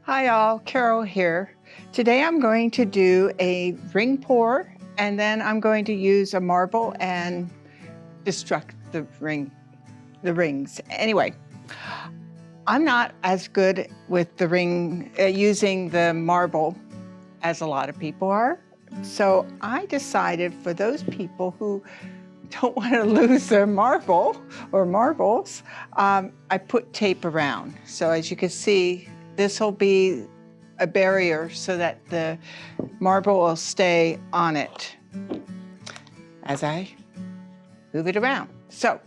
Hi all, Carol here. Today I'm going to do a ring pour and then I'm going to use a marble and destruct the rings. Anyway, I'm not as good with the using the marble as a lot of people are. So I decided for those people who don't want to lose their marble or marbles, I put tape around. So as you can see, this will be a barrier so that the marble will stay on it as I move it around. So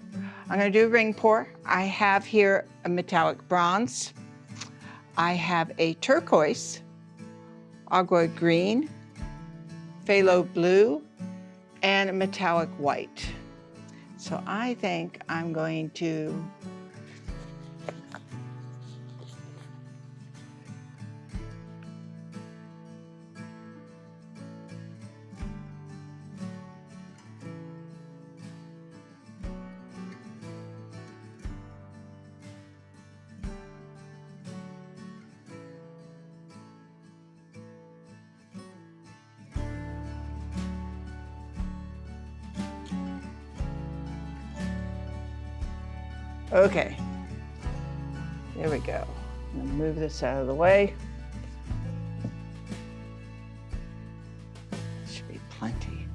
I'm going to do a ring pour. I have here a metallic bronze. I have a turquoise, agua green, phthalo blue, and a metallic white. So I think I'm going to okay, there we go. I'm gonna move this out of the way. Should be plenty.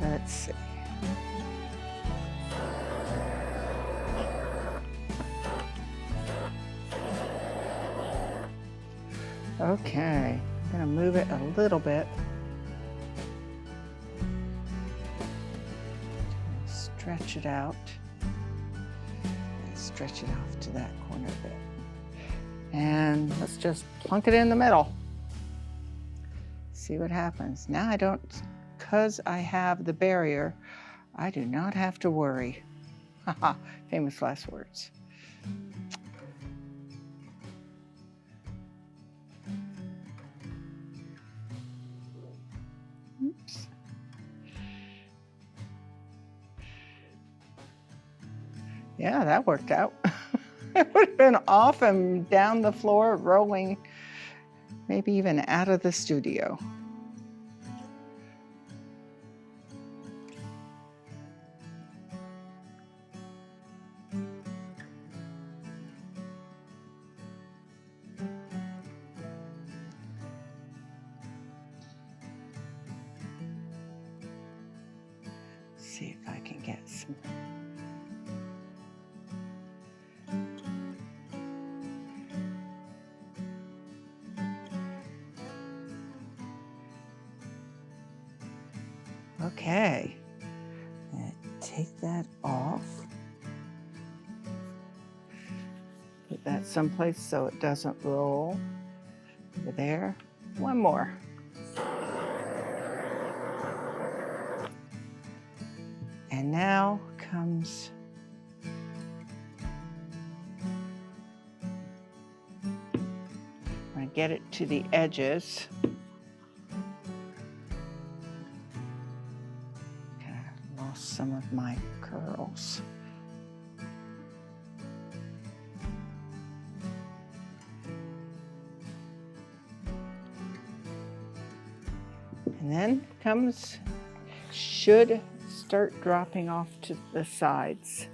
Let's see. Okay, I'm gonna move it a little bit. Stretch it out. Stretch it off to that corner a bit. And let's just plunk it in the middle. See what happens. Now I don't, because I have the barrier, I do not have to worry. Haha, famous last words. Oops. Yeah, that worked out. It would have been off and down the floor, rolling, maybe even out of the studio. See if I can get some. Okay, take that off. Put that someplace so it doesn't roll. Over there. One more. And now comes I'm going to get it to the edges. Kind of lost some of my curls. And then comes, should start dropping off to the sides.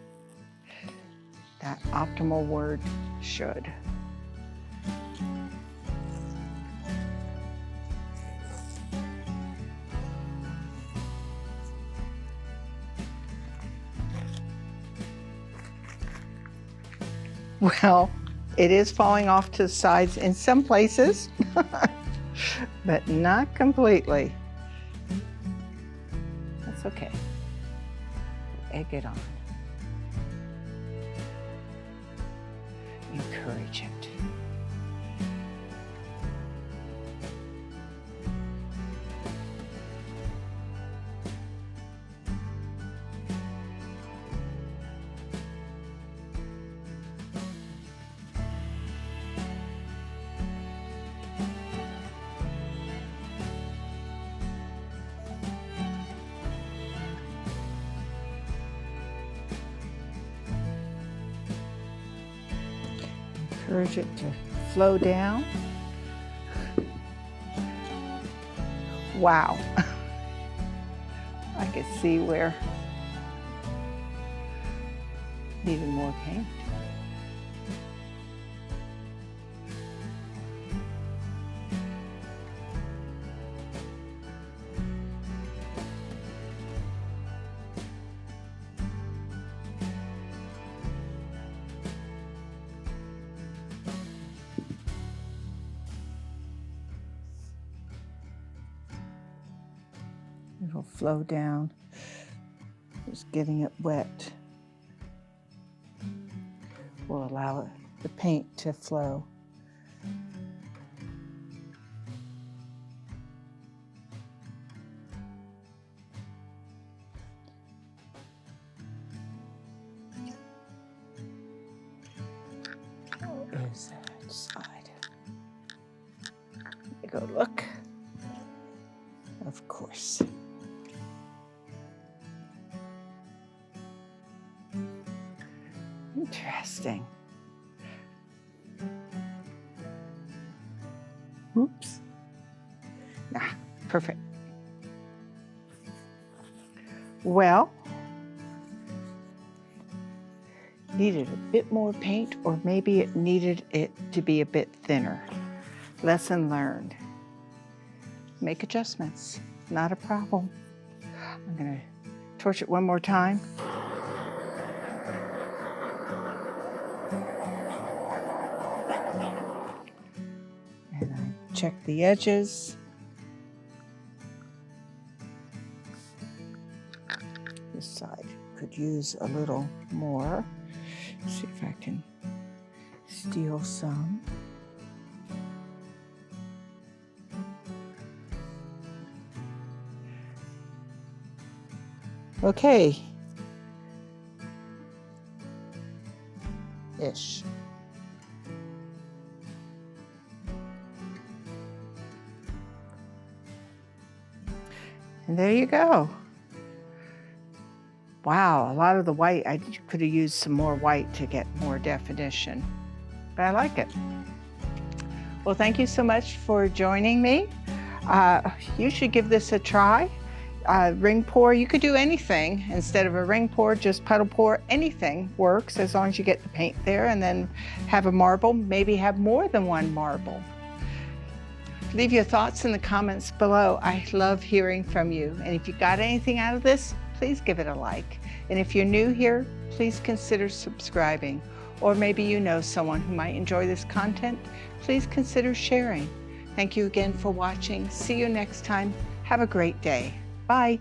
That optimal word, should. Well, it is falling off to the sides in some places, but not completely. That's okay. Egg it on. Encourage it. Encourage it to flow down. Wow. I could see where needed more paint. It'll flow down, just getting it wet will allow the paint to flow. Is that side? There you go, look. Of course. Interesting. Oops. Ah, perfect. Well, needed a bit more paint, or maybe it needed it to be a bit thinner. Lesson learned. Make adjustments, not a problem. I'm gonna torch it one more time. And I check the edges. This side could use a little more. See if I can steal some. Okay. Ish. And there you go. Wow, a lot of the white, I could have used some more white to get more definition, but I like it. Well, thank you so much for joining me. You should give this a try. Ring pour, you could do anything. Instead of a ring pour, just puddle pour. Anything works as long as you get the paint there, and then have a marble, maybe have more than one marble. Leave your thoughts in the comments below. I love hearing from you. And if you got anything out of this, please give it a like. And if you're new here, please consider subscribing. Or maybe you know someone who might enjoy this content. Please consider sharing. Thank you again for watching. See you next time. Have a great day. Bye.